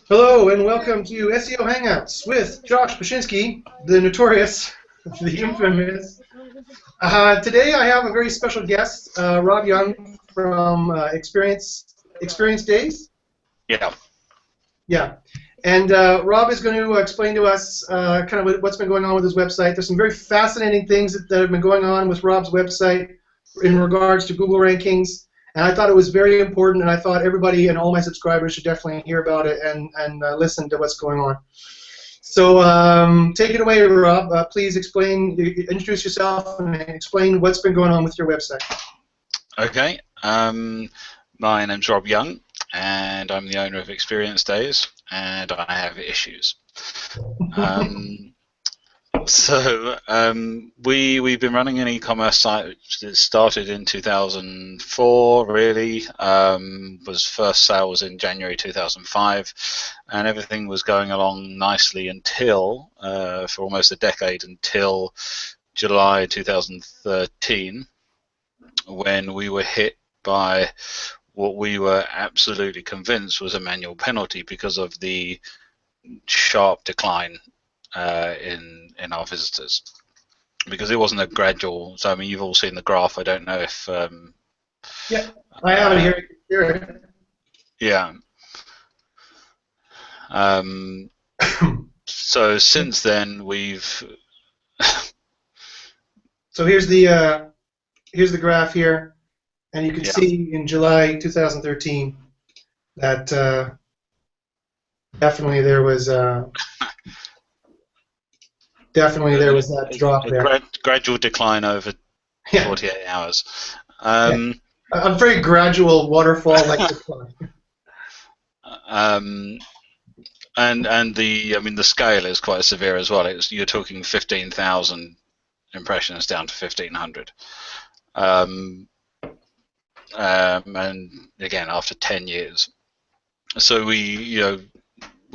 Hello and welcome to SEO Hangouts with Josh Bachynski, the notorious, the infamous. Today I have a very special guest, Robb Young from Experience Days. Yeah. Yeah. And Robb is going to explain to us kind of what's been going on with his website. There's some very fascinating things that have been going on with Robb's website in regards to Google rankings. And I thought it was very important, and I thought everybody and all my subscribers should definitely hear about it and listen to what's going on. So take it away, Robb. Please introduce yourself and explain what's been going on with your website. Okay. My name's Robb Young, and I'm the owner of Experience Days, and I have issues. We've been running an e-commerce site that started in 2004, really. First sale was in January 2005, and everything was going along nicely until, for almost a decade, until July 2013, when we were hit by what we were absolutely convinced was a manual penalty because of the sharp decline in our visitors, because it wasn't a gradual. So I mean, you've all seen the graph. I don't know if. Yeah, I have it here. Yeah. So since then we've. So here's the graph here, and you can see in July 2013 that definitely there was. Definitely, there was that drop there. Gradual decline over 48 hours. A very gradual waterfall-like decline. And the scale is quite severe as well. You're talking 15,000 impressions down to 1,500. And again, after 10 years. So we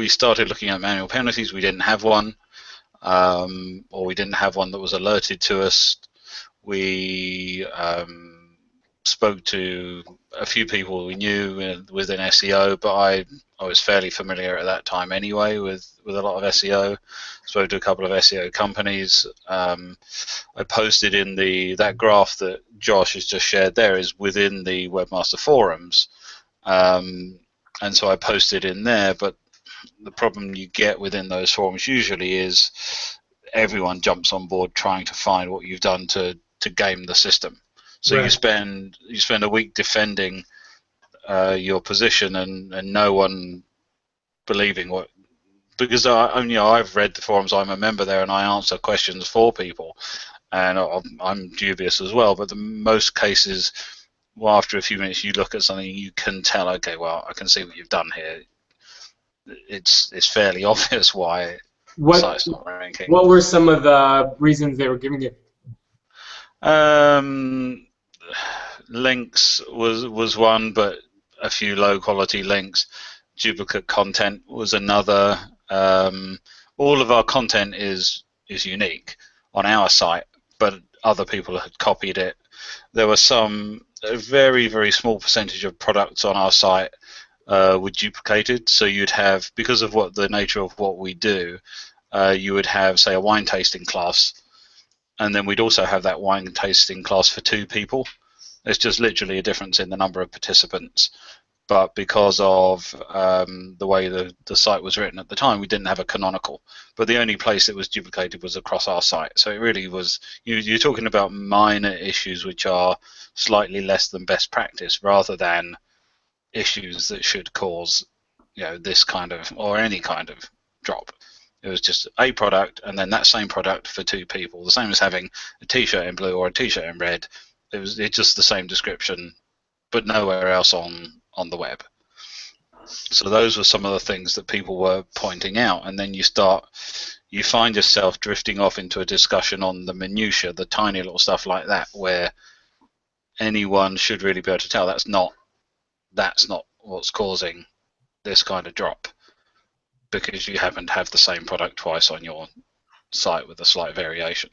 started looking at manual penalties. We didn't have one. Or we didn't have one that was alerted to us. We spoke to a few people we knew within SEO, but I was fairly familiar at that time anyway with a lot of SEO. Spoke to a couple of SEO companies. I posted in that graph that Josh has just shared there is within the Webmaster Forums, and so I posted in there, but the problem you get within those forums usually is everyone jumps on board trying to find what you've done to game the system. So right. you spend a week defending your position and no one believing what, because I've read the forums, I'm a member there, and I answer questions for people, and I'm dubious as well. But in most cases, well, after a few minutes, you look at something, you can tell, okay, well, I can see what you've done here. It's fairly obvious why the site's not ranking. What were some of the reasons they were giving you? Links was one, but a few low quality links. Duplicate content was another. All of our content is unique on our site, but other people had copied it. There were a very, very small percentage of products on our site were duplicated, so you'd have, because of the nature of what we do, you would have, say, a wine tasting class, and then we'd also have that wine tasting class for 2 people. It's just literally a difference in the number of participants, but because of the way the site was written at the time, we didn't have a canonical, but the only place it was duplicated was across our site. So it really was, you're talking about minor issues which are slightly less than best practice, rather than issues that should cause, this kind of, or any kind of drop. It was just a product, and then that same product for 2 people. The same as having a T-shirt in blue or a T-shirt in red. It's just the same description, but nowhere else on the web. So those were some of the things that people were pointing out, and then you find yourself drifting off into a discussion on the minutiae, the tiny little stuff like that, where anyone should really be able to tell that's not what's causing this kind of drop, because you happen to have the same product twice on your site with a slight variation.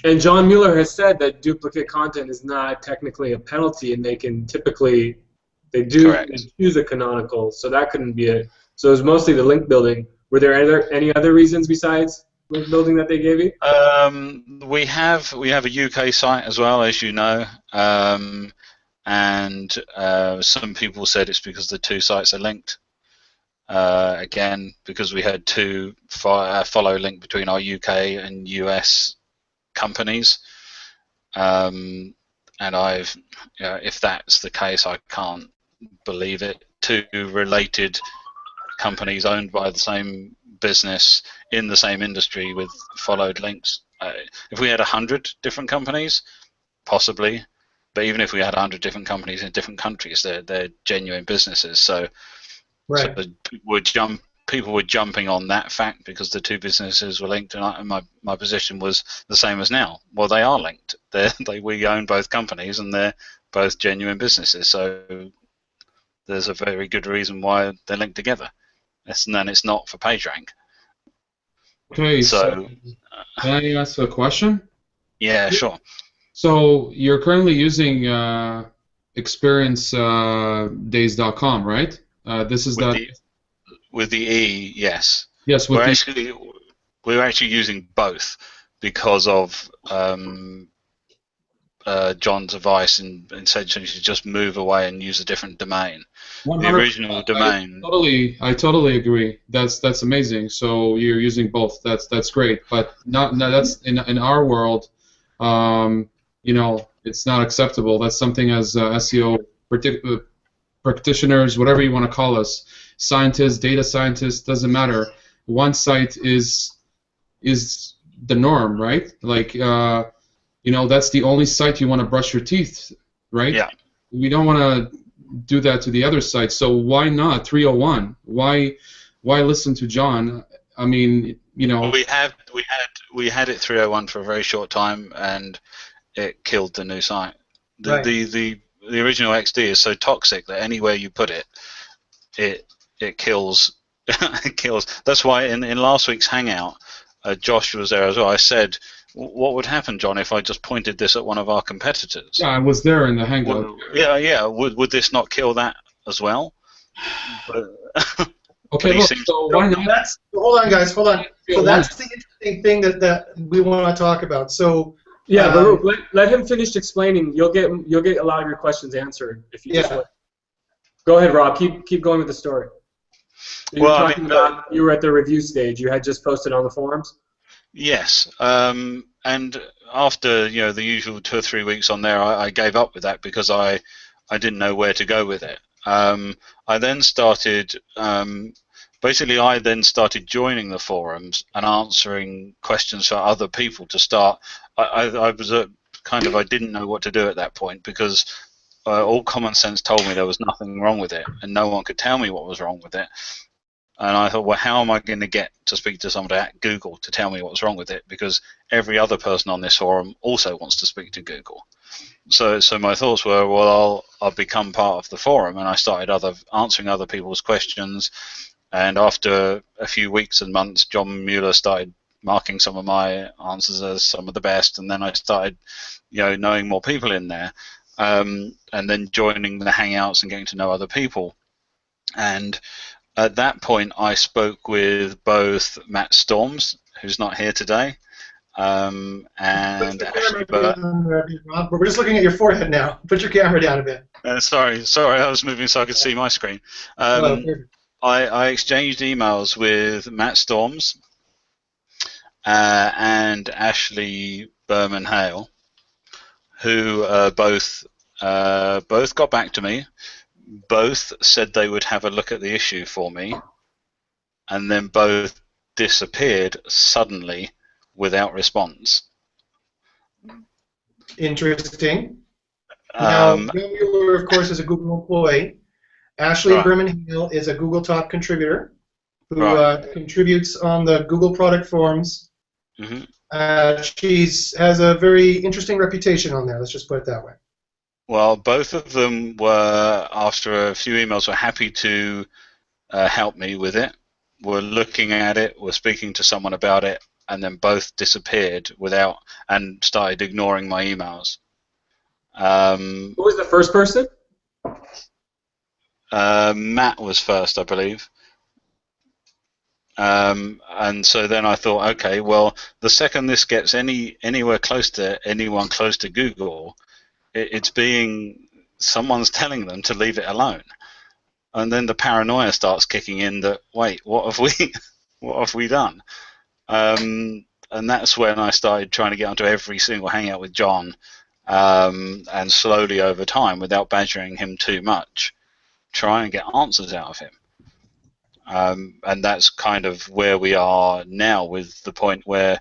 And John Mueller has said that duplicate content is not technically a penalty, and they can typically They Correct. choose a canonical, so that couldn't be it. So it was mostly the link building. Were there any other reasons besides link building that they gave you? We have a UK site as well, as you know, and some people said it's because the two sites are linked. Again, because we had two follow link between our UK and US companies, and if that's the case, I can't believe it. Two related companies owned by the same business in the same industry with followed links. If we had 100 different companies, possibly, but even if we had 100 different companies in different countries, they're genuine businesses. So, Right. so people were jumping on that fact because the two businesses were linked, and my position was the same as now. Well, they are linked. We own both companies, and they're both genuine businesses. So there's a very good reason why they're linked together. And it's not for PageRank. Okay, so can I ask a question? Yeah, sure. So you're currently using experiencedays.com, right? This is with the E, yes. Yes, we're actually using both because of John's advice and said you should just move away and use a different domain. 100%. The original domain. I totally agree. That's amazing. So you're using both. That's great. But that's in our world. It's not acceptable. That's something as SEO practitioners, whatever you want to call us, scientists, data scientists, doesn't matter. One site is the norm, right? Like, that's the only site you want to brush your teeth, right? Yeah. We don't want to do that to the other site. So why not 301? Why listen to John? I mean, we had it 301 for a very short time, and it killed the new site. The original XD is so toxic that anywhere you put it, it kills. It kills. That's why in last week's Hangout, Josh was there as well. I said, what would happen, John, if I just pointed this at one of our competitors? Yeah, I was there in the Hangout. Yeah. Would this not kill that as well? Okay, look, so why not? Hold on, guys, hold on. So that's the interesting thing that we want to talk about. So yeah, but let him finish explaining. You'll get a lot of your questions answered if you just wait. Go ahead, Rob. Keep going with the story. You were talking about you were at the review stage. You had just posted on the forums. Yes, and after the usual 2 or 3 weeks on there, I gave up with that because I didn't know where to go with it. I then started joining the forums and answering questions for other people to start. I was I didn't know what to do at that point because all common sense told me there was nothing wrong with it, and no one could tell me what was wrong with it. And I thought, well, how am I going to get to speak to somebody at Google to tell me what's wrong with it? Because every other person on this forum also wants to speak to Google. So my thoughts were, well, I'll become part of the forum, and I started answering other people's questions. And after a few weeks and months, John Mueller started marking some of my answers as some of the best, and then I started, knowing more people in there, and then joining the Hangouts and getting to know other people. And at that point, I spoke with both Matt Storms, who's not here today, and Ashley Burr. We're just looking at your forehead now. Put your camera down a bit. Sorry, I was moving so I could see my screen. I exchanged emails with Matt Storms and Ashley Berman Hale, who both got back to me. Both said they would have a look at the issue for me, and then both disappeared suddenly without response. Interesting. Now, John Mueller, of course, is a Google employee. Ashley Berman Hale is a Google top contributor who contributes on the Google product forums. Mm-hmm. She has a very interesting reputation on there. Let's just put it that way. Well, both of them were, after a few emails, were happy to help me with it. We're looking at it, we're speaking to someone about it, and then both disappeared and started ignoring my emails. Who was the first person? Matt was first, I believe. And so then I thought, okay, well, the second this gets anywhere close to anyone close to Google, someone's telling them to leave it alone. And then the paranoia starts kicking in that, wait, what have we done? And that's when I started trying to get onto every single hangout with John, and slowly over time, without badgering him too much, try and get answers out of him. And that's kind of where we are now, with the point where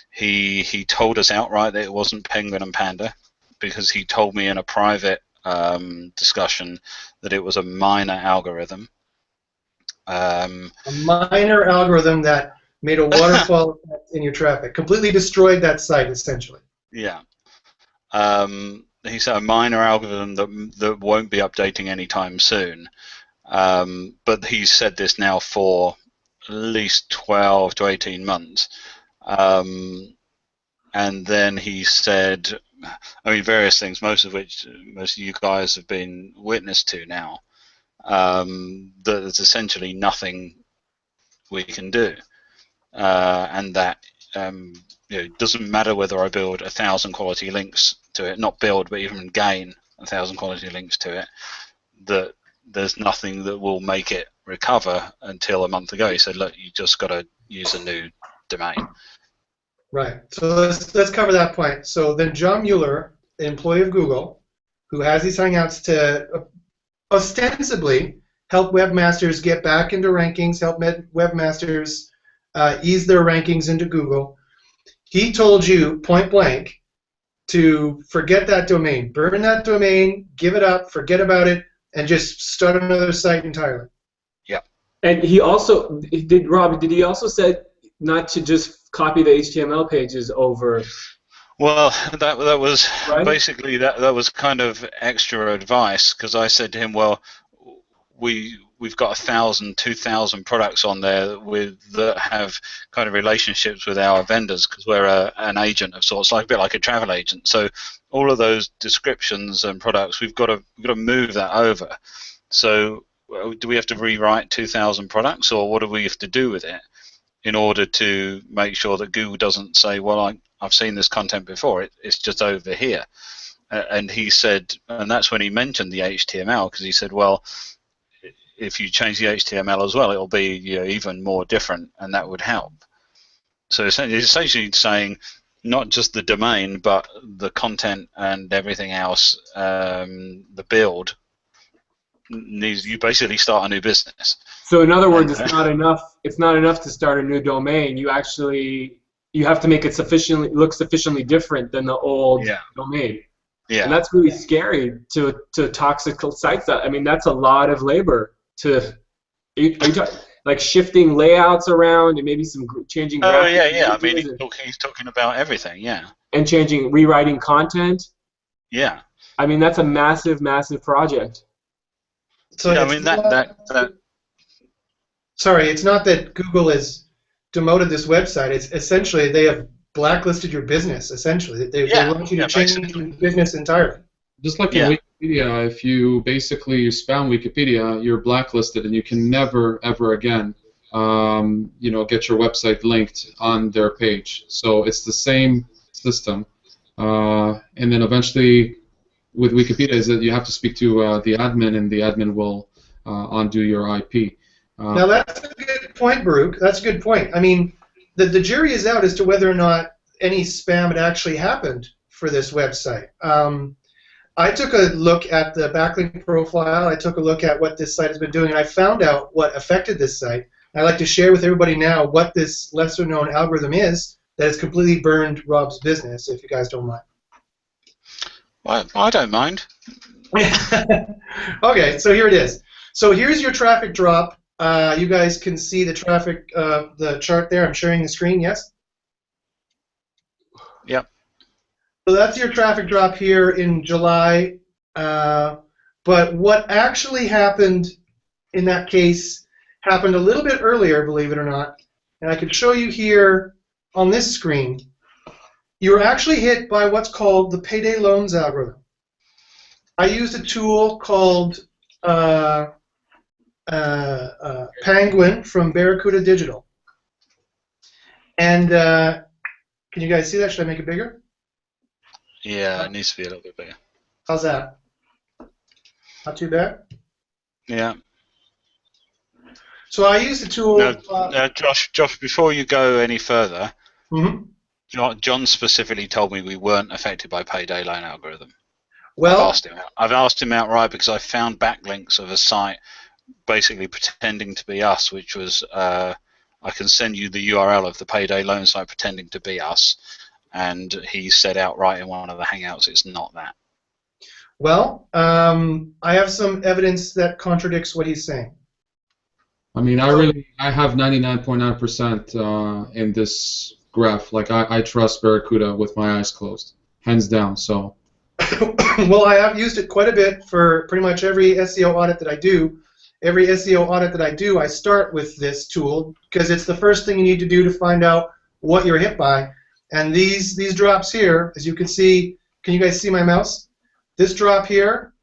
he told us outright that it wasn't Penguin and Panda, because he told me in a private discussion that it was a minor algorithm. A minor algorithm that made a waterfall effect in your traffic, completely destroyed that site, essentially. Yeah. He said a minor algorithm that won't be updating anytime soon. But he's said this now for at least 12 to 18 months. And then he said, I mean, various things, most of which most of you guys have been witness to now, that there's essentially nothing we can do. And that it doesn't matter whether I build 1,000 quality links to it, not build, but even gain 1,000 quality links to it, that there's nothing that will make it recover until a month ago. He said, look, you just got to use a new domain. Right. So let's cover that point. So then John Mueller, the employee of Google, who has these Hangouts to ostensibly help webmasters get back into rankings, help webmasters ease their rankings into Google, he told you point blank to forget that domain, burn that domain, give it up, forget about it, and just start another site entirely. Yeah. And he also Rob, did he also say not to just copy the HTML pages over? Well, that was right? Basically that was kind of extra advice, because I said to him, well, we've got 1,000, 2,000 products on there that have kind of relationships with our vendors, because we're an agent of sorts, like a bit like a travel agent. So all of those descriptions and products, we've got to move that over. So do we have to rewrite 2,000 products, or what do we have to do with it in order to make sure that Google doesn't say, well, I've seen this content before, it's just over here? And he said, and that's when he mentioned the HTML, because he said, well, if you change the HTML as well, it'll be even more different, and that would help. So essentially saying not just the domain, but the content and everything else, the build, you basically start a new business. So in other words, it's not enough. It's not enough to start a new domain. You have to make it look sufficiently different than the old domain. Yeah. And that's really scary to toxic sites. I mean, that's a lot of labor to. Are you talking, like shifting layouts around and maybe some changing. Oh yeah. I mean, he's talking about everything. Yeah. And rewriting content. Yeah. I mean, that's a massive, massive project. So yeah, I mean that. Sorry, it's not that Google has demoted this website. It's essentially they have blacklisted your business. Essentially, they want you to change your business entirely. Just like in Wikipedia, if you basically spam Wikipedia, you're blacklisted, and you can never, ever again, get your website linked on their page. So it's the same system, and then eventually, with Wikipedia, is that you have to speak to the admin, and the admin will undo your IP. Now that's a good point, Baruch. That's a good point. I mean, the jury is out as to whether or not any spam had actually happened for this website. I took a look at the backlink profile. I took a look at what this site has been doing, and I found out what affected this site. I'd like to share with everybody now what this lesser-known algorithm is that has completely burned Rob's business, if you guys don't mind. Well, I don't mind. Okay, so here it is. So here's your traffic drop. You guys can see the traffic, the chart there. I'm sharing the screen, yes? Yep. So that's your traffic drop here in July. But what actually happened in that case happened a little bit earlier, believe it or not. And I can show you here on this screen. You were actually hit by what's called the payday loans algorithm. I used a tool called Penguin from Barracuda Digital. And can you guys see that? Should I make it bigger? Yeah, it needs to be a little bit bigger. How's that? Not too bad? Yeah. So I use the tool... Now, Josh, before you go any further, mm-hmm. John specifically told me we weren't affected by payday loan algorithm. Well, I've asked him outright because I found backlinks of a site basically pretending to be us, which was I can send you the URL of the payday loan site pretending to be us, and he said outright in one of the Hangouts it's not that. Well, I have some evidence that contradicts what he's saying. I mean, I have 99.9% in this graph. Like, I trust Barracuda with my eyes closed, hands down. So. Well, I have used it quite a bit for pretty much every SEO audit that I do. Every SEO audit that I do, I start with this tool because it's the first thing you need to do to find out what you're hit by. And these drops here, as you can see, can you guys see my mouse? This drop here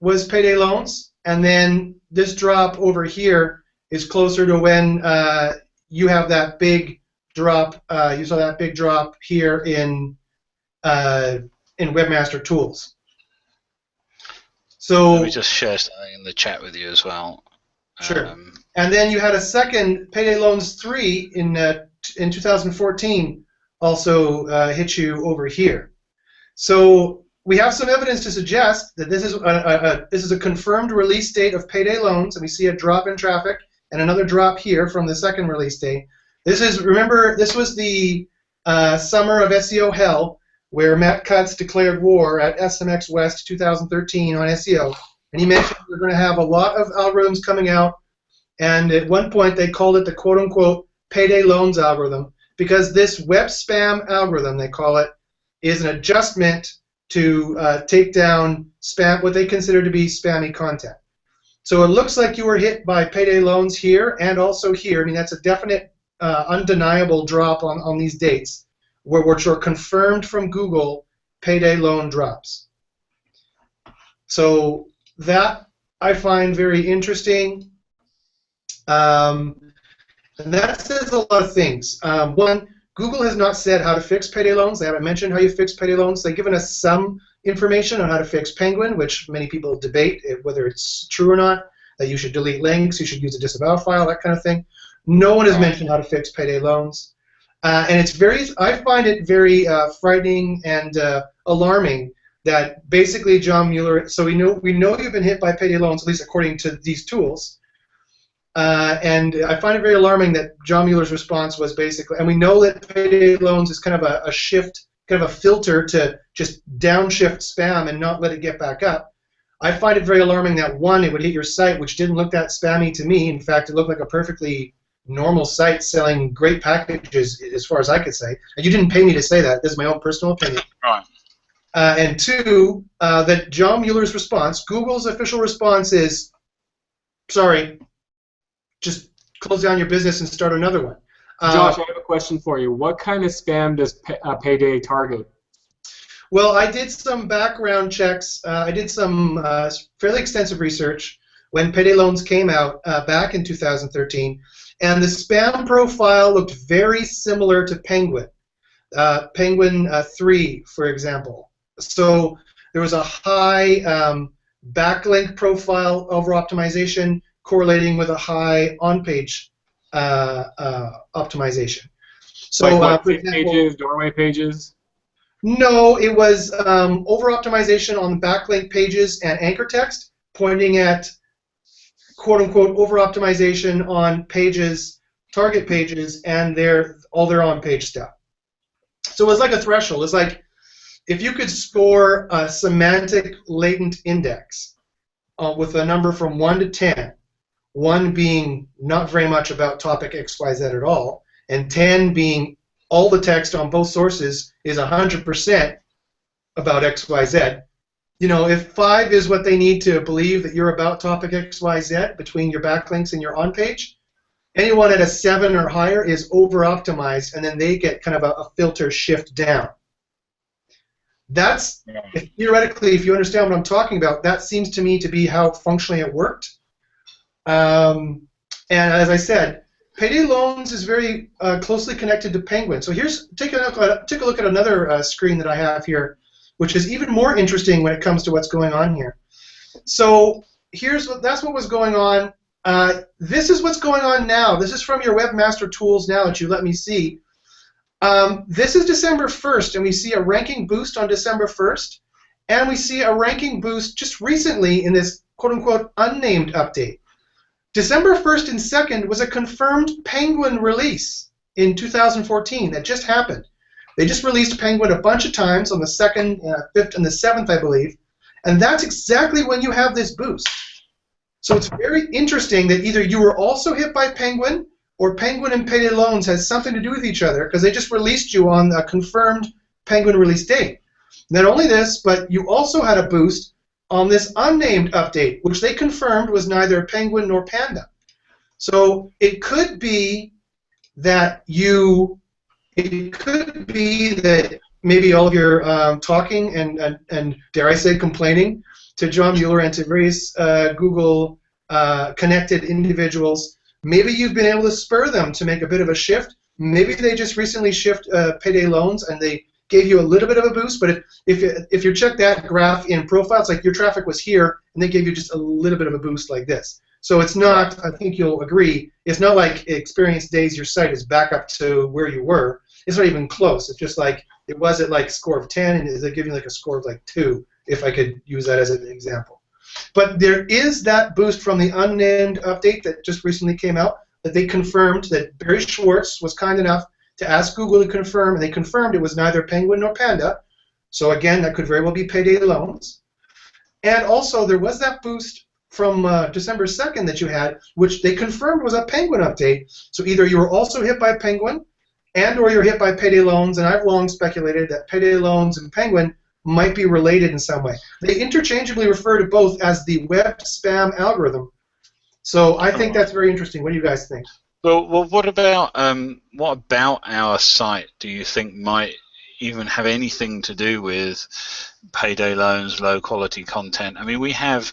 was payday loans, and then this drop over here is closer to when you have that big drop. You saw that big drop here in Webmaster Tools. So let me just share something in the chat with you as well. Sure. And then you had a second Payday Loans 3 in 2014 also hit you over here. So we have some evidence to suggest that this is a confirmed release date of Payday Loans, and we see a drop in traffic and another drop here from the second release date. Remember, this was the summer of SEO hell, where Matt Cutts declared war at SMX West 2013 on SEO. And he mentioned we're going to have a lot of algorithms coming out, and at one point they called it the quote-unquote payday loans algorithm, because this web spam algorithm, they call it, is an adjustment to take down spam, what they consider to be spammy content. So it looks like you were hit by payday loans here and also here. I mean, that's a definite, undeniable drop on these dates, which are confirmed from Google payday loan drops. So that I find very interesting. And that says a lot of things. One, Google has not said how to fix payday loans. They haven't mentioned how you fix payday loans. They've given us some information on how to fix Penguin, which many people debate whether it's true or not, that you should delete links, you should use a disavow file, that kind of thing. No one has mentioned how to fix payday loans. And it's I find it very frightening and alarming that basically John Mueller, so we know you've been hit by payday loans, at least according to these tools. And I find it very alarming that John Mueller's response was basically, and we know that payday loans is kind of a shift, kind of a filter to just downshift spam and not let it get back up. I find it very alarming that, one, it would hit your site, which didn't look that spammy to me. In fact, it looked like a perfectly normal site selling great packages, as far as I could say. And you didn't pay me to say that. This is my own personal opinion. Right. And two, that John Mueller's response, Google's official response is, sorry, just close down your business and start another one. Josh, I have a question for you. What kind of spam does Payday target? Well, I did some background checks. I did some fairly extensive research when Payday Loans came out back in 2013, and the spam profile looked very similar to Penguin. Penguin 3, for example. So there was a high backlink profile over-optimization correlating with a high on-page optimization. So, like for example, pages, doorway pages? No, it was over-optimization on backlink pages and anchor text, pointing at quote-unquote over-optimization on pages, target pages, and all their on-page stuff. So it was like a threshold. It's like if you could score a semantic latent index with a number from 1 to 10, 1 being not very much about topic XYZ at all, and 10 being all the text on both sources is 100% about XYZ. You know, if 5 is what they need to believe that you're about topic XYZ between your backlinks and your on-page, anyone at a 7 or higher is over-optimized, and then they get kind of a filter shift down. That's, theoretically, if you understand what I'm talking about, that seems to me to be how functionally it worked. And as I said, payday loans is very closely connected to Penguin. So here's take a look at another screen that I have here, which is even more interesting when it comes to what's going on here. So that's what was going on. This is what's going on now. This is from your Webmaster Tools now that you let me see. This is December 1st, and we see a ranking boost on December 1st, and we see a ranking boost just recently in this quote-unquote unnamed update. December 1st and 2nd was a confirmed Penguin release in 2014 that just happened. They just released Penguin a bunch of times on the 2nd, 5th, and the 7th, I believe, and that's exactly when you have this boost. So it's very interesting that either you were also hit by Penguin or Penguin and payday loans has something to do with each other because they just released you on a confirmed Penguin release date. Not only this, but you also had a boost on this unnamed update, which they confirmed was neither Penguin nor Panda. So it could be that maybe all of your talking and dare I say complaining to John Mueller and to various Google connected individuals, maybe you've been able to spur them to make a bit of a shift. Maybe they just recently shifted payday loans and they gave you a little bit of a boost. But if you check that graph in profiles, like your traffic was here and they gave you just a little bit of a boost like this. So it's not, I think you'll agree, it's not like experience days your site is back up to where you were. It's not even close. It's just like it was at like score of 10 and they're giving like a score of like 2, if I could use that as an example. But there is that boost from the unnamed update that just recently came out that they confirmed that Barry Schwartz was kind enough to ask Google to confirm, and they confirmed it was neither Penguin nor Panda. So again, that could very well be payday loans. And also there was that boost from December 2nd that you had, which they confirmed was a Penguin update. So either you were also hit by Penguin and or you're hit by payday loans, and I've long speculated that payday loans and Penguin might be related in some way. They interchangeably refer to both as the web spam algorithm. So I think that's very interesting. What do you guys think? Well, what about our site do you think might even have anything to do with payday loans, low quality content? I mean, we have,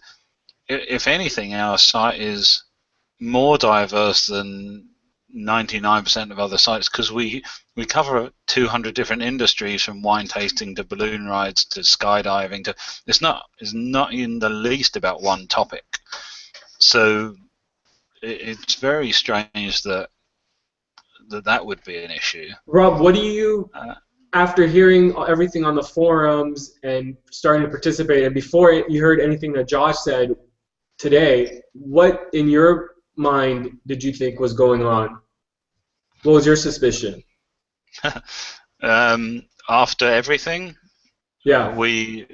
if anything, our site is more diverse than 99% of other sites because we cover 200 different industries, from wine tasting to balloon rides to skydiving to it's not in the least about one topic. So it's very strange that would be an issue. Rob, what do you, after hearing everything on the forums and starting to participate, and before you heard anything that Josh said today, what in your mind did you think was going on? What was your suspicion? After everything, yeah, we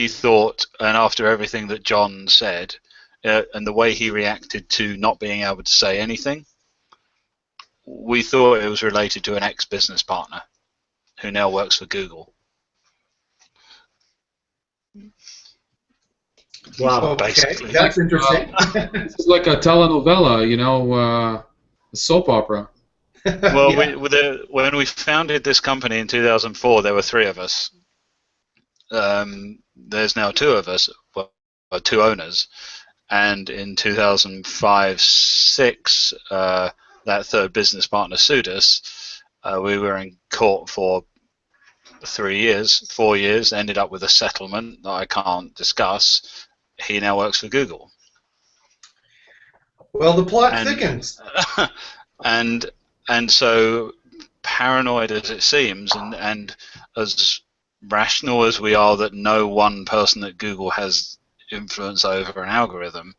thought, and after everything that John said, and the way he reacted to not being able to say anything, we thought it was related to an ex-business partner who now works for Google. Wow, basically. Okay. That's interesting. It's like a telenovela, you know, a soap opera. Well, yeah. When we founded this company in 2004, there were 3 of us. There's now 2 of us, well, 2 owners. And in 2005-06, that 3rd business partner sued us. We were in court for 4 years, ended up with a settlement that I can't discuss. He now works for Google. Well, the plot thickens. And so, paranoid as it seems, and as rational as we are that no one person at Google has influence over an algorithm,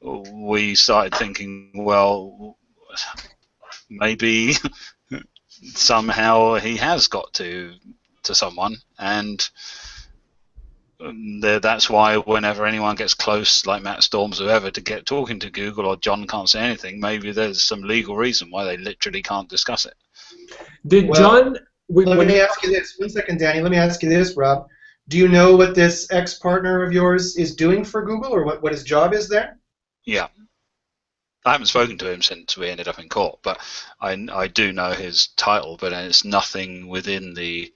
we started thinking, well, maybe somehow he has got to someone, and that's why whenever anyone gets close, like Matt Storms or whoever, to get talking to Google, or John can't say anything, maybe there's some legal reason why they literally can't discuss it. John? Let me ask you this. 1 second, Danny. Let me ask you this, Rob. Do you know what this ex-partner of yours is doing for Google, or what his job is there? Yeah. I haven't spoken to him since we ended up in court, but I do know his title, but it's nothing within the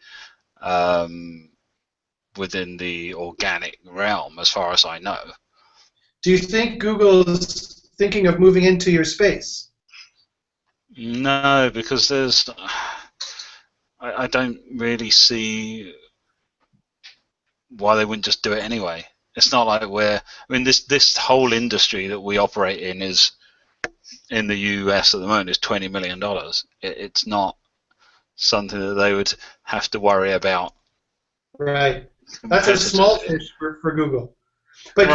organic realm, as far as I know. Do you think Google's thinking of moving into your space? No, because I don't really see why they wouldn't just do it anyway. It's not like this whole industry that we operate in is in the US at the moment is $20 million. It's not something that they would have to worry about. Right. That's a small fish for Google. But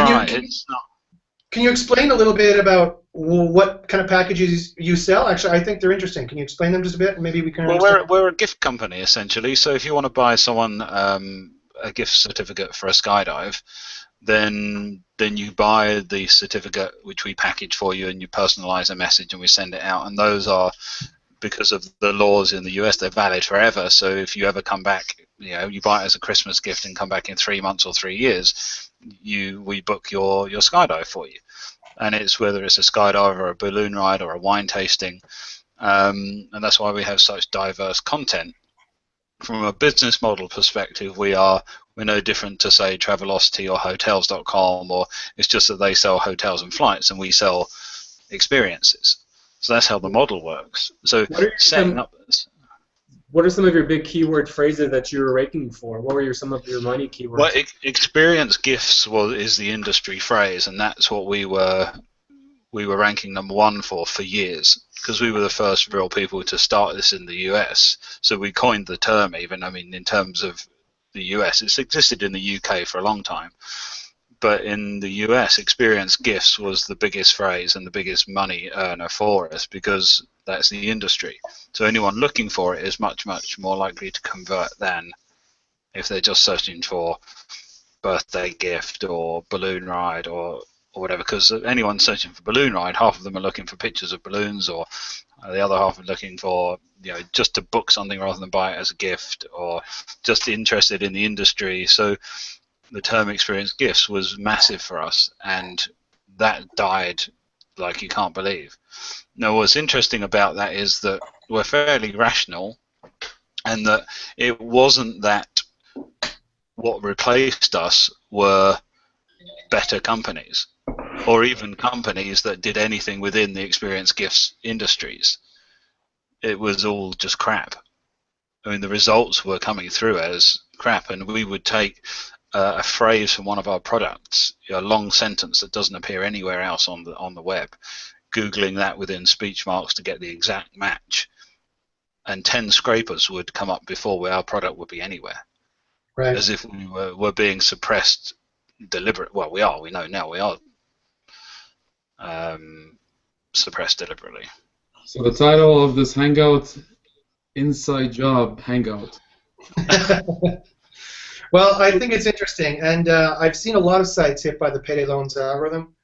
can you explain a little bit about what kind of packages you sell? Actually, I think they're interesting. Can you explain them just a bit? Maybe we can. Well, we're a gift company essentially. So if you want to buy someone a gift certificate for a skydive, then you buy the certificate, which we package for you, and you personalize a message, and we send it out. And those are, because of the laws in the US, they're valid forever. So if you ever come back, you buy it as a Christmas gift and come back in 3 months or 3 years, we book your skydive for you. And it's whether it's a skydive or a balloon ride or a wine tasting, and that's why we have such diverse content. From a business model perspective, we're no different to, say, Travelocity or Hotels.com, or it's just that they sell hotels and flights and we sell experiences. So that's how the model works. So setting up this. What are some of your big keyword phrases that you were ranking for? What were some of your money keywords? Well, experience gifts is the industry phrase, and that's what we were ranking #1 for years, because we were the first real people to start this in the US. So we coined the term even. I mean, in terms of the US, it's existed in the UK for a long time. But in the US, experience gifts was the biggest phrase and the biggest money earner for us, because that's the industry. So anyone looking for it is much, much more likely to convert than if they're just searching for birthday gift or balloon ride or whatever. Because anyone searching for balloon ride, half of them are looking for pictures of balloons, or the other half are looking for, just to book something rather than buy it as a gift, or just interested in the industry. So the term experience gifts was massive for us, and that died like you can't believe. Now, what's interesting about that is that we're fairly rational, and that it wasn't that what replaced us were better companies, or even companies that did anything within the experience gifts industries. It was all just crap. I mean, the results were coming through as crap, and we would take a phrase from one of our products, a long sentence that doesn't appear anywhere else on the web, Googling that within speech marks to get the exact match, and 10 scrapers would come up before where our product would be anywhere. Right. As if we were being suppressed deliberate. Well, we are. We know now we are suppressed deliberately. So the title of this hangout, Inside Job Hangout. Well, I think it's interesting, and I've seen a lot of sites hit by the payday loans algorithm.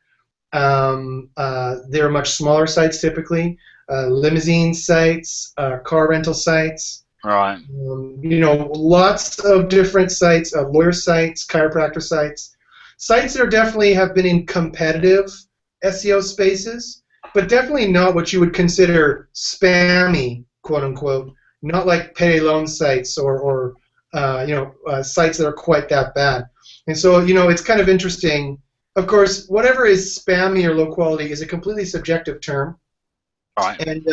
They're much smaller sites typically, limousine sites, car rental sites. Right. Lots of different sites, lawyer sites, chiropractor sites. Sites that definitely have been in competitive SEO spaces, but definitely not what you would consider spammy, quote unquote. Not like payday loan sites or sites that are quite that bad. And so, it's kind of interesting. Of course, whatever is spammy or low quality is a completely subjective term. Right. And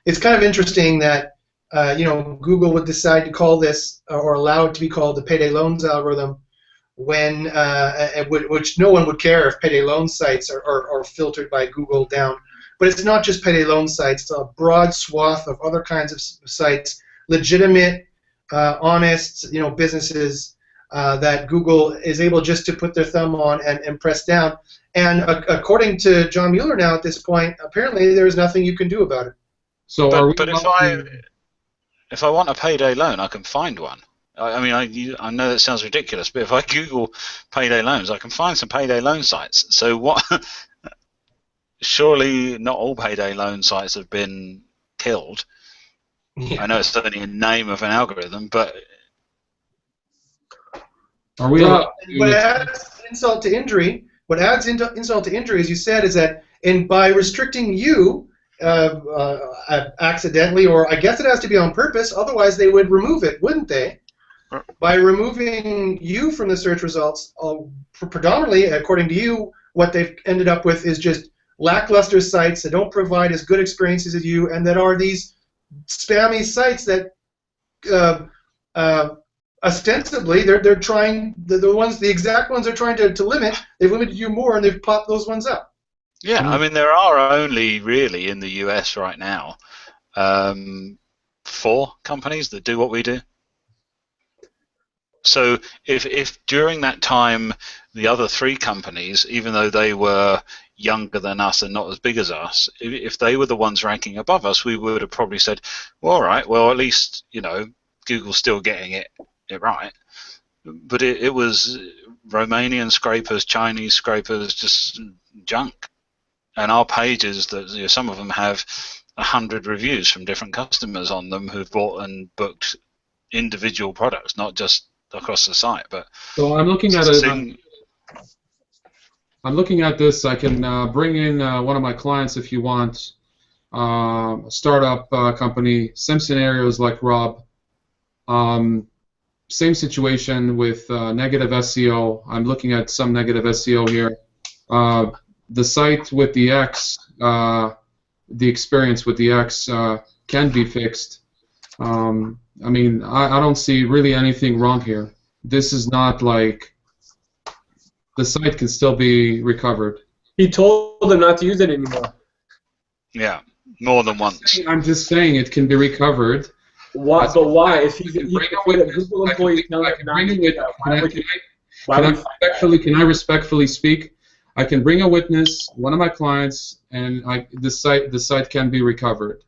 it's kind of interesting that, Google would decide to call this or allow it to be called the payday loans algorithm when, which no one would care if payday loan sites are filtered by Google down. But it's not just payday loan sites. It's a broad swath of other kinds of sites, legitimate, honest, businesses that Google is able just to put their thumb on and press down. And according to John Mueller now at this point, apparently there is nothing you can do about it. So, but if I want a payday loan, I can find one. I mean, I know that sounds ridiculous, but if I Google payday loans, I can find some payday loan sites. So what? Surely not all payday loan sites have been killed. Yeah. I know it's only a name of an algorithm, but are we? What adds insult to injury? What adds insult to injury, as you said, is that by restricting you accidentally, or I guess it has to be on purpose, otherwise they would remove it, wouldn't they? By removing you from the search results, predominantly, according to you, what they've ended up with is just lackluster sites that don't provide as good experiences as you, and that are these spammy sites that ostensibly they're trying the exact ones they're trying to limit. They've limited you more, and they've popped those ones up. Yeah, I mean, there are only really in the US right now 4 companies that do what we do. So if during that time the other 3 companies, even though they were younger than us and not as big as us, if they were the ones ranking above us, we would have probably said, well, all right, well, at least, you know, Google's still getting it right. But it was Romanian scrapers, Chinese scrapers, just junk. And our pages, that, you know, some of them have 100 reviews from different customers on them who've bought and booked individual products, not just across the site. But so I'm looking at I'm looking at this. I can bring in one of my clients if you want. A startup company, same scenarios like Rob. Same situation with negative SEO. I'm looking at some negative SEO here. The site with the X, the experience with the X can be fixed. I mean, I don't see really anything wrong here. This is not like the site can still be recovered. He told them not to use it anymore. Yeah, more than once. I'm just saying it can be recovered. Why? But why? If he's Google employee, can I respectfully speak? I can bring a witness, one of my clients, and the site can be recovered.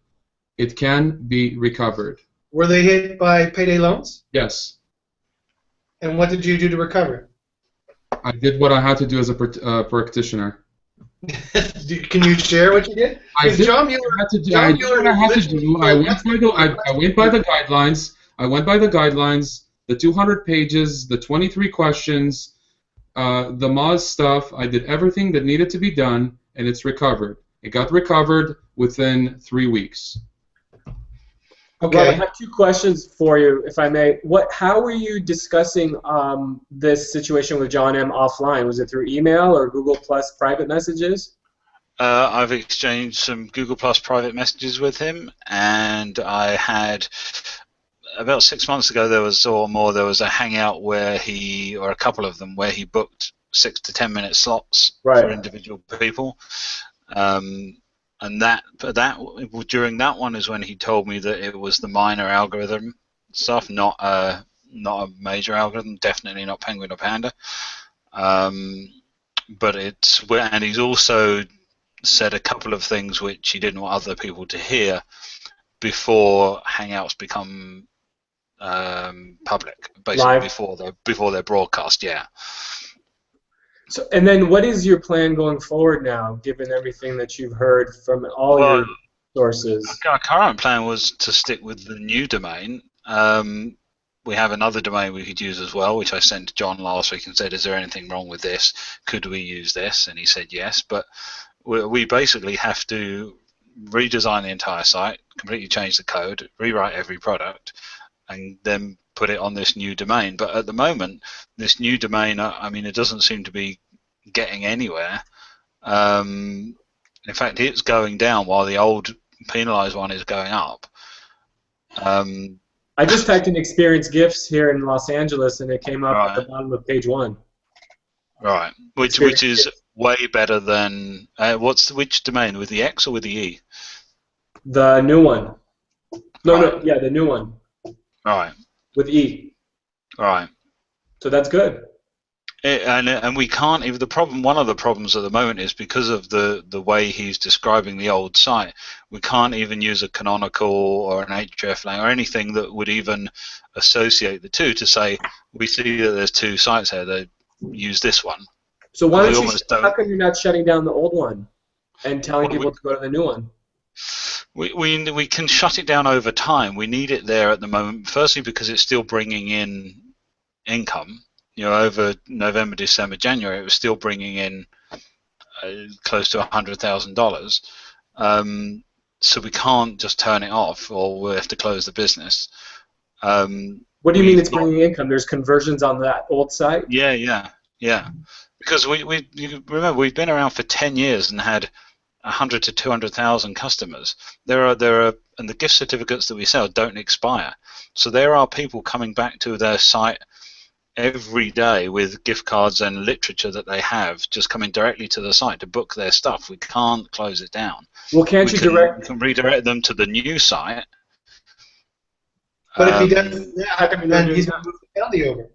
It can be recovered. Were they hit by payday loans? Yes. And what did you do to recover? I did what I had to do as a practitioner. Can you share what you did? I did what I had to do. I went by the guidelines. I went by the guidelines. The 200 pages, the 23 questions, the Moz stuff. I did everything that needed to be done, and it's recovered. It got recovered within 3 weeks. Okay. Rob, I have 2 questions for you, if I may. How were you discussing this situation with John M. offline? Was it through email or Google Plus private messages? I've exchanged some Google Plus private messages with him, and I had about 6 months ago there was a hangout where or a couple of them where he booked 6 to 10 minute slots for individual people. And during that one is when he told me that it was the minor algorithm stuff, not a major algorithm, definitely not Penguin or Panda. But and he's also said a couple of things which he didn't want other people to hear before Hangouts become public, basically before they're broadcast. Yeah. So, and then what is your plan going forward now, given everything that you've heard from all your sources? Our current plan was to stick with the new domain. We have another domain we could use as well, which I sent to John last week and said, is there anything wrong with this? Could we use this? And he said yes. But we basically have to redesign the entire site, completely change the code, rewrite every product, and then put it on this new domain. But at the moment, this new domain, I mean, it doesn't seem to be getting anywhere. In fact, it's going down while the old penalized one is going up. I just typed in Experience Gifts here in Los Angeles, and it came up at the bottom of page 1. Right, which is way better than which domain, with the X or with the E? The new one. Yeah, the new one. Right. With E. Right. So that's good. And we can't even. One of the problems at the moment is because of the way he's describing the old site. We can't even use a canonical or an href lang or anything that would even associate the two to say we see that there's 2 sites here. They use this one. So why don't you? How come you're not shutting down the old one and telling people to go to the new one? We can shut it down over time. We need it there at the moment. Firstly, because it's still bringing in income. You know, over November, December, January, it was still bringing in close to $100,000. So we can't just turn it off, or we'll have to close the business. What do you mean it's bringing income? There's conversions on that old site? Yeah. Because you remember, we've been around for 10 years and had 100 to 200,000 customers. There are, and the gift certificates that we sell don't expire. So there are people coming back to their site every day with gift cards and literature that they have just coming directly to the site to book their stuff. We can't close it down. Well, we can redirect them to the new site. But if he does that, then he's going to move the penalty over.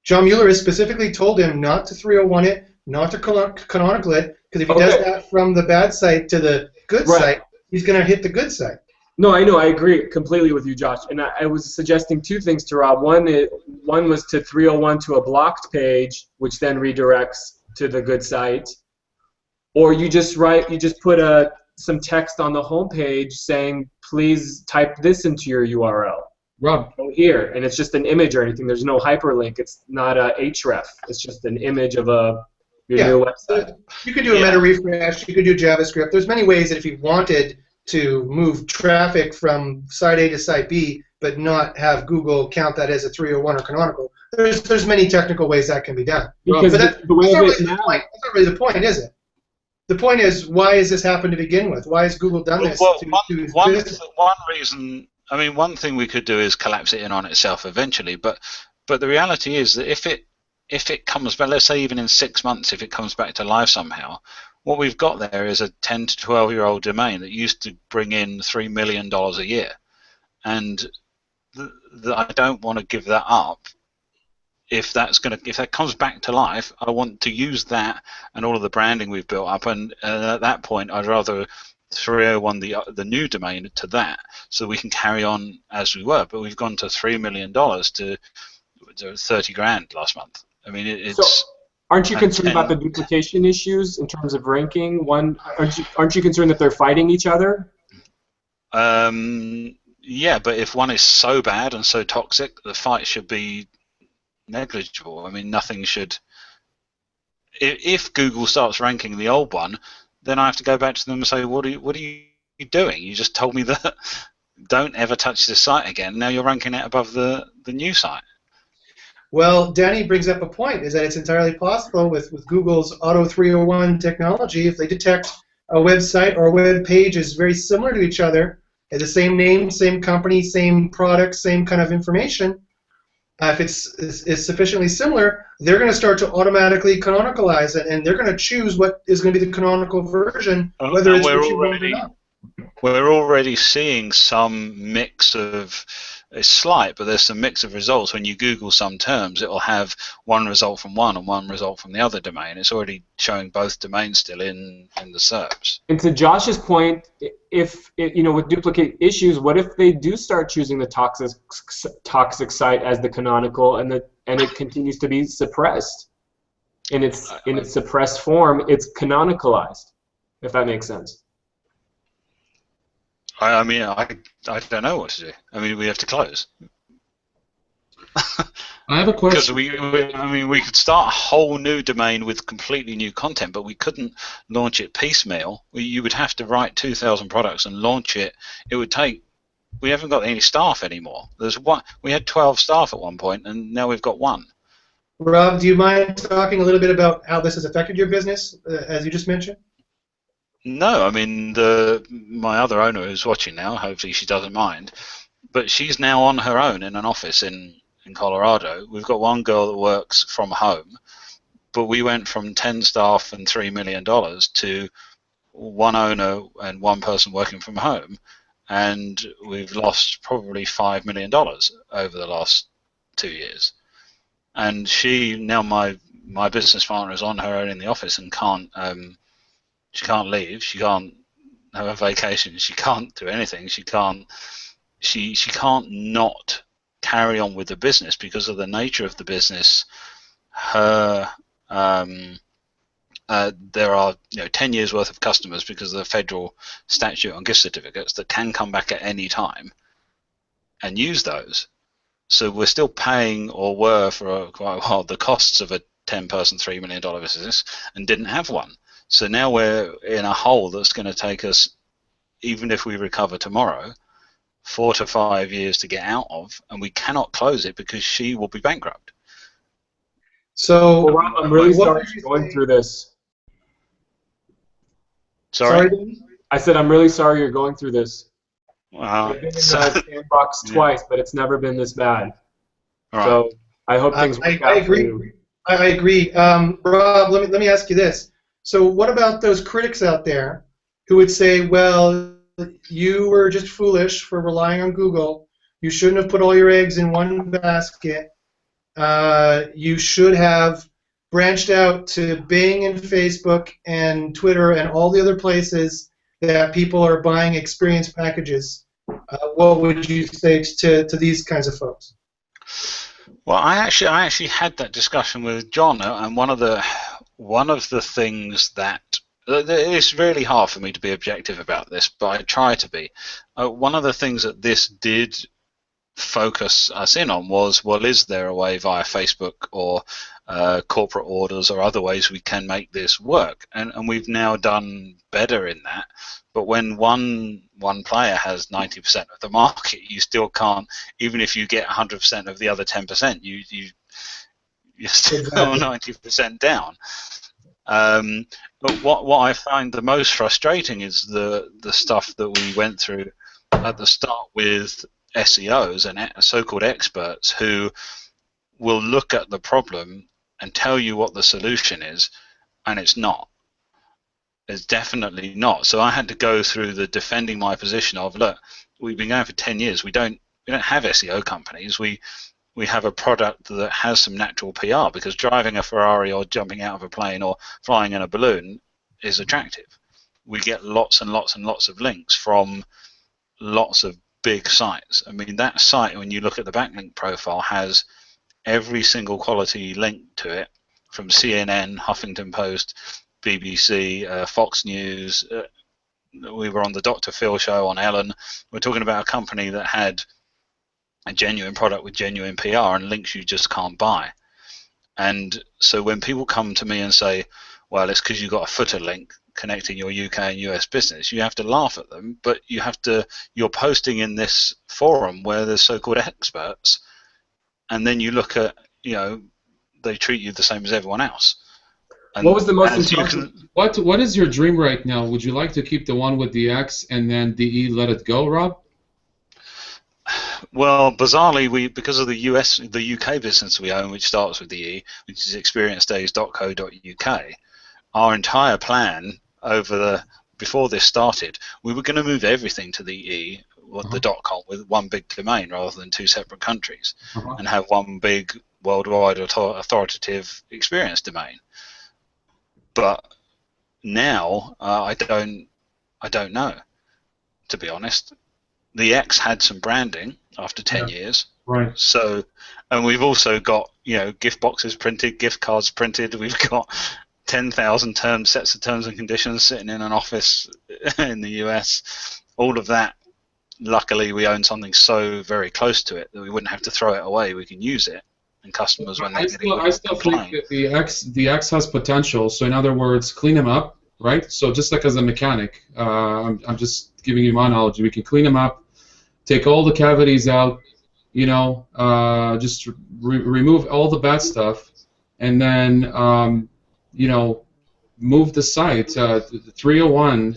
John Mueller has specifically told him not to 301 it, not to canonical it, because if he does that from the bad site to the good site, he's going to hit the good site. No, I know. I agree completely with you, Josh. And I was suggesting two things to Rob. One was to 301 to a blocked page, which then redirects to the good site. Or you just put some text on the home page saying, please type this into your URL. Rob. Go here, and it's just an image or anything. There's no hyperlink. It's not a href. It's just an image of your new website. You could do a meta refresh. You could do JavaScript. There's many ways that if you wanted to move traffic from site A to site B, but not have Google count that as a 301 or canonical. There's many technical ways that can be done. Because but that's not really the point, is it? The point is, why has this happened to begin with? Why has Google done this? One reason. I mean, one thing we could do is collapse it in on itself eventually, but the reality is that if it comes back, let's say even in 6 months, if it comes back to life somehow, what we've got there is a 10 to 12-year-old domain that used to bring in $3 million a year, and I don't want to give that up. If that comes back to life, I want to use that and all of the branding we've built up, and at that point, I'd rather 301 the new domain to that, so we can carry on as we were. But we've gone to $3 million to 30 grand last month. I mean, it's. So aren't you concerned about the duplication issues in terms of ranking? Aren't you concerned that they're fighting each other? Yeah, but if one is so bad and so toxic, the fight should be negligible. I mean, nothing should. If Google starts ranking the old one, then I have to go back to them and say, what are you doing? You just told me that don't ever touch this site again. Now you're ranking it above the new site. Well, Danny brings up a point, is that it's entirely possible with Google's Auto 301 technology, if they detect a website or a web page is very similar to each other, has the same name, same company, same product, same kind of information, if it's sufficiently similar, they're going to start to automatically canonicalize it, and they're going to choose what is going to be the canonical version, whether it's what you want or not. We're already seeing some mix of, it's slight, but there's some mix of results. When you Google some terms, it will have one result from one and one result from the other domain. It's already showing both domains still in the SERPs. And to Josh's point, with duplicate issues, what if they do start choosing the toxic site as the canonical, and it continues to be suppressed in its suppressed form? It's canonicalized, if that makes sense. I mean, I don't know what to do. I mean, we have to close. I have a question. Because we could start a whole new domain with completely new content, but we couldn't launch it piecemeal. You would have to write 2,000 products and launch it. It would take. We haven't got any staff anymore. There's one. We had 12 staff at one point, and now we've got one. Rob, do you mind talking a little bit about how this has affected your business, as you just mentioned? No, I mean, my other owner who's watching now, hopefully she doesn't mind, but she's now on her own in an office in Colorado. We've got one girl that works from home, but we went from 10 staff and $3 million to one owner and one person working from home, and we've lost probably $5 million over the last 2 years. And now my business partner is on her own in the office and she can't leave. She can't have a vacation. She can't do anything. She can't not carry on with the business because of the nature of the business. There are 10 years worth of customers because of the federal statute on gift certificates that can come back at any time and use those. So we're still paying, or were for quite a while, the costs of a 10-person $3 million business and didn't have one. So now we're in a hole that's going to take us, even if we recover tomorrow, 4 to 5 years to get out of, and we cannot close it because she will be bankrupt. So Rob, I'm really sorry you're going through this. Sorry? I said I'm really sorry you're going through this. Wow. I've been in the sandbox twice, but it's never been this bad. Right. So I hope things work out for you. I agree. Rob, let me ask you this. So what about those critics out there who would say, well, you were just foolish for relying on Google. You shouldn't have put all your eggs in one basket. You should have branched out to Bing and Facebook and Twitter and all the other places that people are buying experience packages. What would you say to these kinds of folks? Well, I actually had that discussion with John, and one of the things that it's really hard for me to be objective about this, but I try to be. One of the things that this did focus us in on was, well, is there a way via Facebook or corporate orders or other ways we can make this work? And we've now done better in that. But when one player has 90% of the market, you still can't, even if you get 100% of the other 10%, you're still 90% down. But what I find the most frustrating is the stuff that we went through at the start with SEOs and so-called experts who will look at the problem and tell you what the solution is, and it's not. It's definitely not. So I had to go through the defending my position of, look, we've been going for 10 years. We don't have SEO companies. We have a product that has some natural PR, because driving a Ferrari or jumping out of a plane or flying in a balloon is attractive. We get lots and lots and lots of links from lots of big sites. I mean, that site, when you look at the backlink profile, has every single quality link to it, from CNN, Huffington Post, BBC, Fox News. We were on the Dr. Phil show on Ellen. We're talking about a company that had a genuine product with genuine PR and links you just can't buy. And so when people come to me and say, well, it's because you've got a footer link connecting your UK and US business, you have to laugh at them, but you're posting in this forum where there's so-called experts, and then you look at, they treat you the same as everyone else. And what was the most important? What is your dream right now? Would you like to keep the one with the X and then the E, let it go, Rob? Well, bizarrely, because of the UK business we own, which starts with the E, which is experiencedays.co.uk, our entire plan before this started, we were going to move everything to the E, the .com, with one big domain rather than two separate countries, and have one big worldwide authoritative experience domain. But now I don't know, to be honest. The X had some branding after 10 years. Right. So, and we've also got, gift boxes printed, gift cards printed. We've got 10,000 sets of terms and conditions sitting in an office in the US. All of that, luckily, we own something so very close to it that we wouldn't have to throw it away. We can use it. And customers, when I still think that the X has potential. So in other words, clean them up, right? So just like as a mechanic, I'm just giving you my knowledge. We can clean them up, take all the cavities out, just remove all the bad stuff, and then move the site 301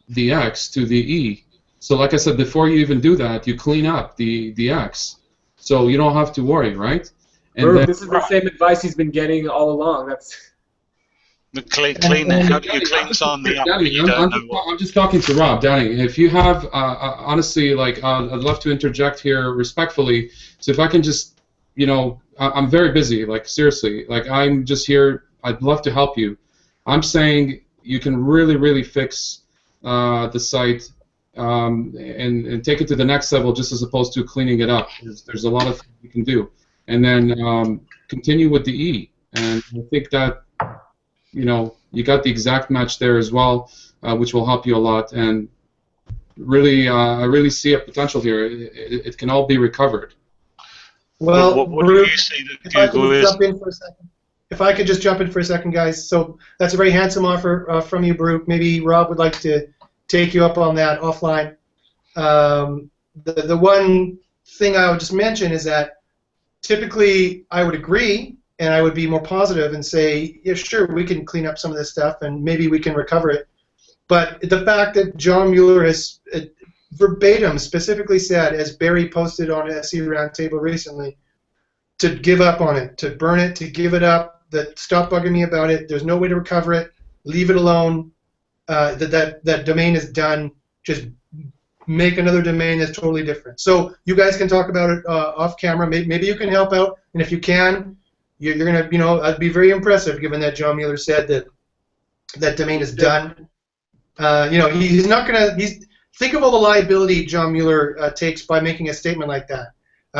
the X to the E. So like I said, before you even do that, you clean up the X. So you don't have to worry, right? And this is the same advice he's been getting all along. That's clean. How do you clean something up? I'm just talking to Rob, Danny. If you have, honestly, I'd love to interject here respectfully. So if I can just, I'm very busy. Seriously, I'm just here. I'd love to help you. I'm saying you can really, really fix the site. And take it to the next level, just as opposed to cleaning it up. There's a lot of things you can do, and then continue with the E. And I think that you got the exact match there as well, which will help you a lot. And really, I really see a potential here. It can all be recovered. Well, what do you see that Google is? If I could just jump in for a second, guys. So that's a very handsome offer from you, Baruch. Maybe Rob would like to take you up on that offline. The one thing I would just mention is that typically I would agree, and I would be more positive and say, yeah, sure, we can clean up some of this stuff, and maybe we can recover it. But the fact that John Mueller has verbatim specifically said, as Barry posted on SEO Roundtable recently, to give up on it, to burn it, to give it up, that stop bugging me about it, there's no way to recover it, leave it alone, that domain is done, just make another domain that's totally different. So you guys can talk about it off camera. Maybe you can help out, and if you can, you're gonna, I'd be very impressive, given that John Mueller said that that domain is done. He's not gonna. Think of all the liability John Mueller takes by making a statement like that.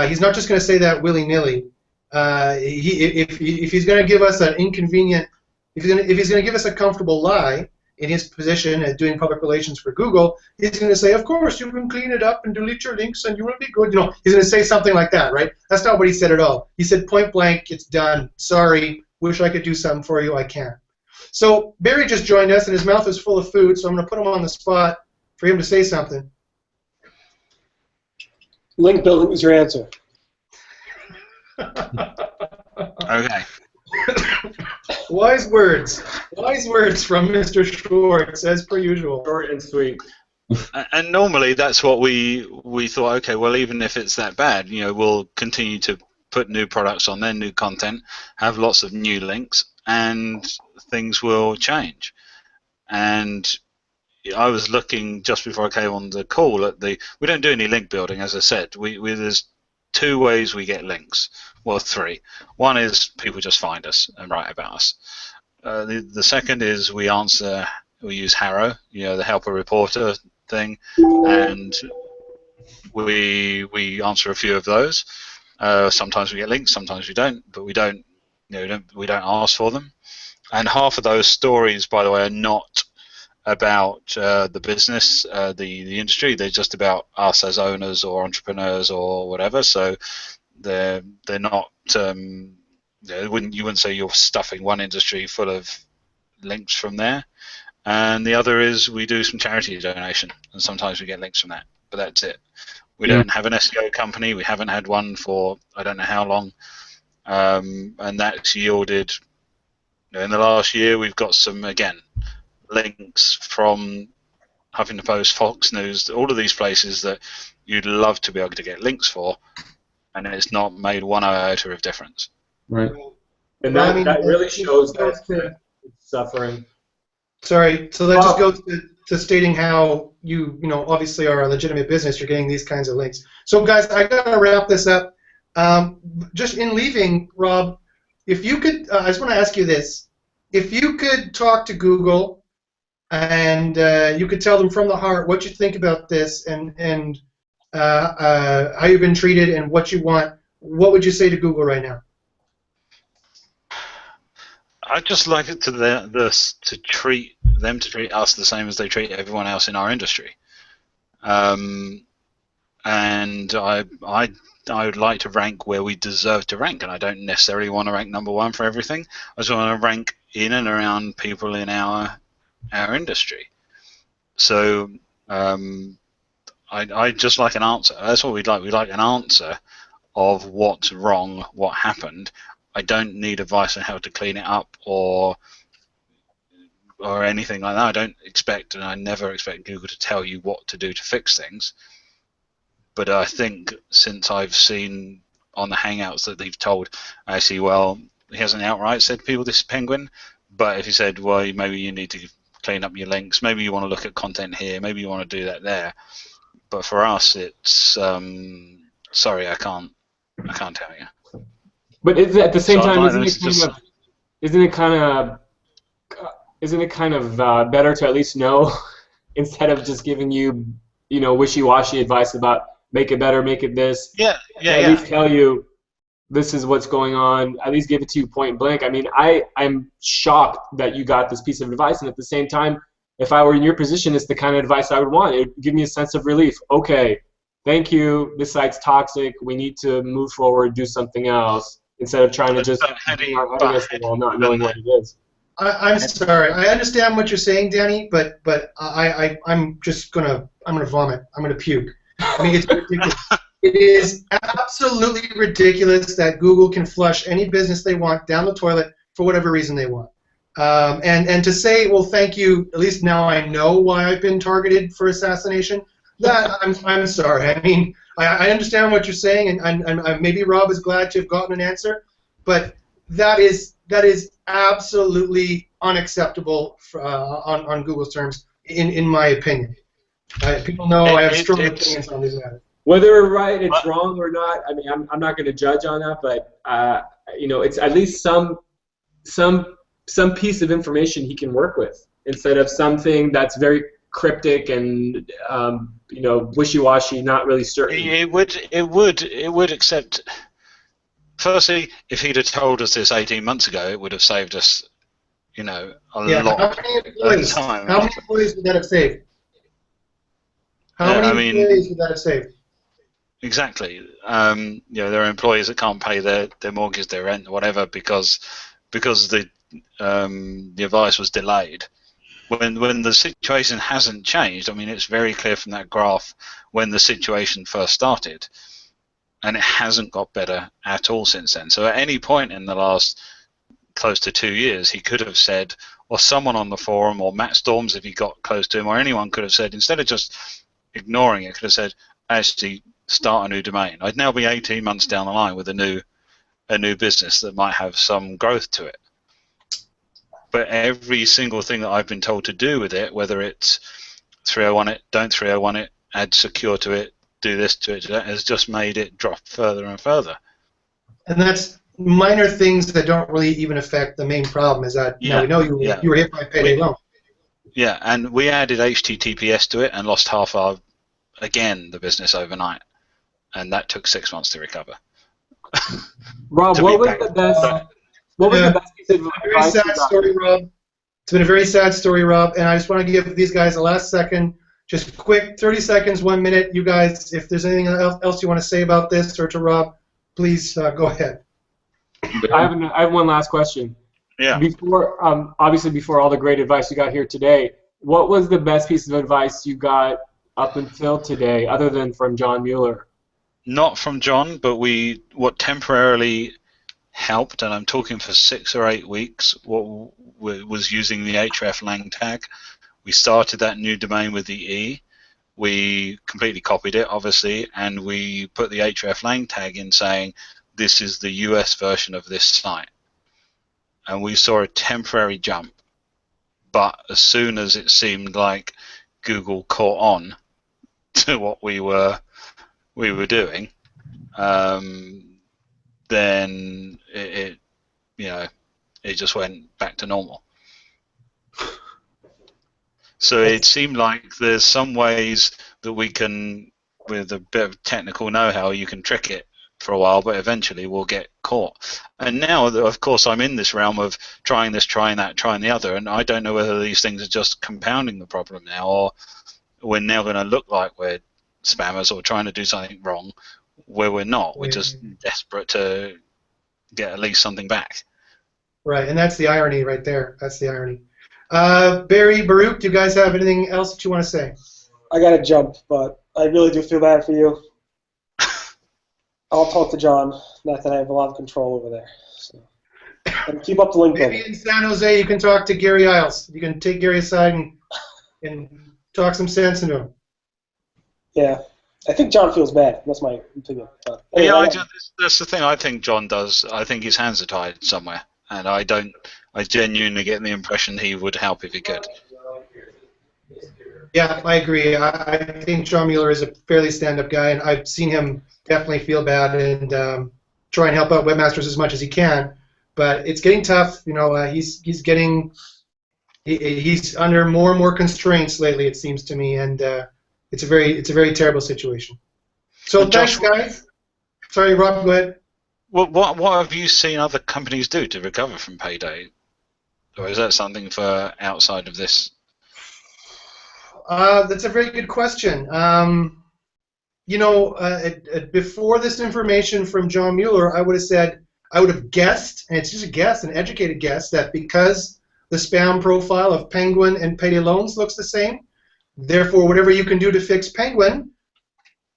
He's not just gonna say that willy-nilly. If he's gonna give us an inconvenient, if he's gonna give us a comfortable lie in his position as doing public relations for Google, he's going to say, of course, you can clean it up and delete your links and you will be good. He's going to say something like that, right? That's not what he said at all. He said point blank, it's done. Sorry, wish I could do something for you. I can't. So Barry just joined us and his mouth is full of food, so I'm going to put him on the spot for him to say something. Link building is your answer. Okay. Wise words from Mr. Schwartz, as per usual. Short and sweet. And normally that's what we thought. Okay, well, even if it's that bad, we'll continue to put new products on there, new content, have lots of new links, and things will change. And I was looking just before I came on the call at we don't do any link building, as I said. There's two ways we get links. Well, three. One is people just find us and write about us. The second is we use Harrow, the helper reporter thing, and we answer a few of those. Sometimes we get links, sometimes we don't, but we don't ask for them. And half of those stories, by the way, are not about the business, the industry. They're just about us as owners or entrepreneurs or whatever. So they're not. You wouldn't say you're stuffing one industry full of links from there. And the other is we do some charity donation, and sometimes we get links from that. But that's it. We don't have an SEO company. We haven't had one for I don't know how long. And that's yielded. In the last year, we've got some links from Huffington Post, Fox News, all of these places that you'd love to be able to get links for, and it's not made one iota of difference. Right. And that really shows that it's suffering. Sorry, so that just goes to stating how you obviously are a legitimate business. You're getting these kinds of links. So guys, I gotta wrap this up. Just in leaving, Rob, if you could, I just want to ask you this: if you could talk to Google and you could tell them from the heart what you think about this and how you've been treated and what you want, what would you say to Google right now? I'd just like it to treat us the same as they treat everyone else in our industry. And I would like to rank where we deserve to rank, and I don't necessarily want to rank #1 for everything. I just want to rank in and around people in our industry. So I just like an answer. That's what we'd like. We'd like an answer of what's wrong, what happened. I don't need advice on how to clean it up or anything like that. I don't expect, and I never expect Google to tell you what to do to fix things. But I think since I've seen on the Hangouts that they've told, actually, well, he hasn't outright said to people this is Penguin, but if he said, well, maybe you need to clean up your links, maybe you want to look at content here, maybe you want to do that there. But for us, it's sorry, I can't tell you. But at the same time, isn't it kind of better to at least know instead of just giving you wishy-washy advice about make it better, make it this. At least tell you this is what's going on. At least give it to you point blank. I mean, I'm shocked that you got this piece of advice, and at the same time, if I were in your position, it's the kind of advice I would want. It would give me a sense of relief. Okay, thank you. This site's toxic. We need to move forward, do something else, instead of trying to just not knowing what it is. I'm sorry. I understand what you're saying, Danny, but I'm just gonna vomit. I'm gonna puke. I mean, it's ridiculous. It is absolutely ridiculous that Google can flush any business they want down the toilet for whatever reason they want. And to say, well, thank you, at least now I know why I've been targeted for assassination, that I'm sorry. I mean, I understand what you're saying, and maybe Rob is glad to have gotten an answer, but that is absolutely unacceptable on Google's terms, in my opinion. People know I have strong opinions on this matter. Whether it's wrong or not, I mean, I'm not going to judge on that, but you know, it's at least some piece of information he can work with instead of something that's very cryptic and you know, wishy-washy, not really certain. It would, except firstly, if he'd have told us this 18 months ago, it would have saved us, you know, a lot of time. How many employees would that have saved? How many employees would that have saved? Exactly. You know, there are employees that can't pay their mortgage, their rent, whatever, because the advice was delayed. When the situation hasn't changed, I mean, it's very clear from that graph when the situation first started, and it hasn't got better at all since then. So at any point in the last close to 2 years, he could have said, or someone on the forum, or Matt Storms, if he got close to him, or anyone could have said, instead of just ignoring it, could have said, actually start a new domain. I'd now be 18 months down the line with a new business that might have some growth to it. But every single thing that I've been told to do with it, whether it's 301 it, don't 301 it, add secure to it, do this to it, has just made it drop further and further. And that's minor things that don't really even affect the main problem. Is that we know you were hit by payday loan. Yeah, and we added HTTPS to it and lost half the business overnight, and that took 6 months to recover. Rob, what was the best? What was the best piece of very sad story, Rob. It's been a very sad story, Rob, and I just want to give these guys a last second, just quick, 30 seconds, 1 minute. You guys, if there's anything else you want to say about this or to Rob, please go ahead. I have one last question. Yeah. Before, obviously, before all the great advice you got here today, what was the best piece of advice you got up until today, other than from John Mueller? Not from John, but what temporarily helped, and I'm talking for 6 or 8 weeks, what was using the hreflang tag. We started that new domain with the E. We completely copied it, obviously, and we put the hreflang tag in saying, this is the US version of this site. And we saw a temporary jump. But as soon as it seemed like Google caught on to what we were doing, then it just went back to normal. So it seemed like there's some ways that we can, with a bit of technical know-how, you can trick it for a while, but eventually we'll get caught. And now, of course, I'm in this realm of trying this, trying that, trying the other, and I don't know whether these things are just compounding the problem now, or we're now going to look like we're spammers or trying to do something wrong, where we're not. We're just desperate to get at least something back. Right, and that's the irony right there. That's the irony. Barry, Baruch, do you guys have anything else that you want to say? I got to jump, but I really do feel bad for you. I'll talk to John, not that I have a lot of control over there. So. And keep up the link building. Maybe in San Jose you can talk to Gary Isles. You can take Gary aside and talk some sense into him. Yeah. I think John feels bad. That's my opinion. Anyway, that's the thing I think John does. I think his hands are tied somewhere, and I genuinely get the impression he would help if he could. Yeah, I agree. I think John Mueller is a fairly stand-up guy, and I've seen him definitely feel bad and try and help out webmasters as much as he can. But it's getting tough. You know, he's under more and more constraints lately, it seems to me, and it's a very terrible situation. So thanks, guys. Sorry, Rob, go ahead. What have you seen other companies do to recover from payday, or is that something for outside of this? That's a very good question. You know, before this information from John Mueller, I would have guessed, and it's just a guess, an educated guess, that because the spam profile of Penguin and payday loans looks the same, therefore whatever you can do to fix Penguin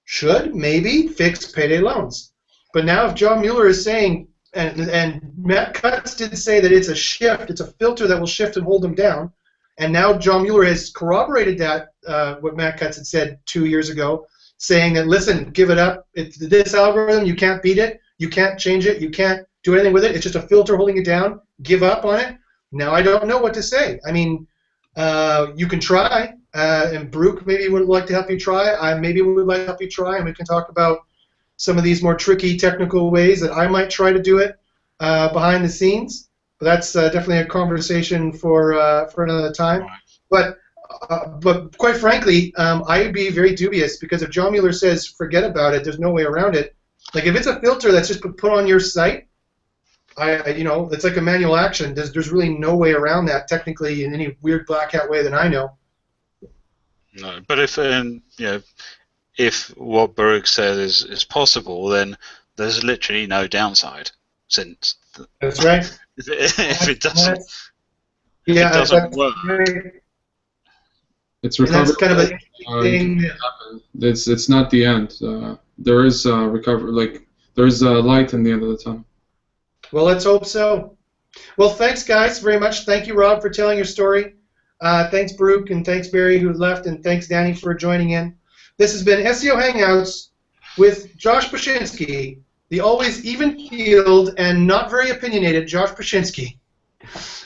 should maybe fix payday loans. But now if John Mueller is saying, and Matt Cutts did say that it's a shift, it's a filter that will shift and hold them down, and now John Mueller has corroborated that, what Matt Cutts had said 2 years ago, saying that, listen, give it up. It's this algorithm, you can't beat it, you can't change it, you can't do anything with it, it's just a filter holding it down, give up on it. Now I don't know what to say. I mean, you can try, and Brooke maybe would like to help you try. I maybe would like to help you try, and we can talk about some of these more tricky technical ways that I might try to do it behind the scenes. But that's definitely a conversation for another time. But quite frankly, I would be very dubious, because if John Mueller says forget about it, there's no way around it. Like if it's a filter that's just put on your site, it's like a manual action. There's really no way around that technically in any weird black hat way that I know. No, but if what Baruch said is possible, then there's literally no downside. Since that's right. if it doesn't, work, right. It's recovery. That's kind of a thing. It's not the end. There is recovery. Like there's light in the end of the tunnel. Well, let's hope so. Well, thanks, guys, very much. Thank you, Rob, for telling your story. Thanks, Baruch, and thanks, Barry, who left, and thanks, Danny, for joining in. This has been SEO Hangouts with Josh Bachynski, the always even-keeled and not very opinionated Josh Bachynski.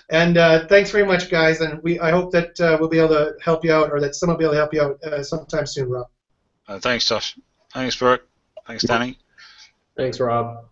And thanks very much, guys, and I hope that we'll be able to help you out, or that someone will be able to help you out sometime soon, Rob. Thanks, Josh. Thanks, Baruch. Thanks, Danny. Thanks, Rob.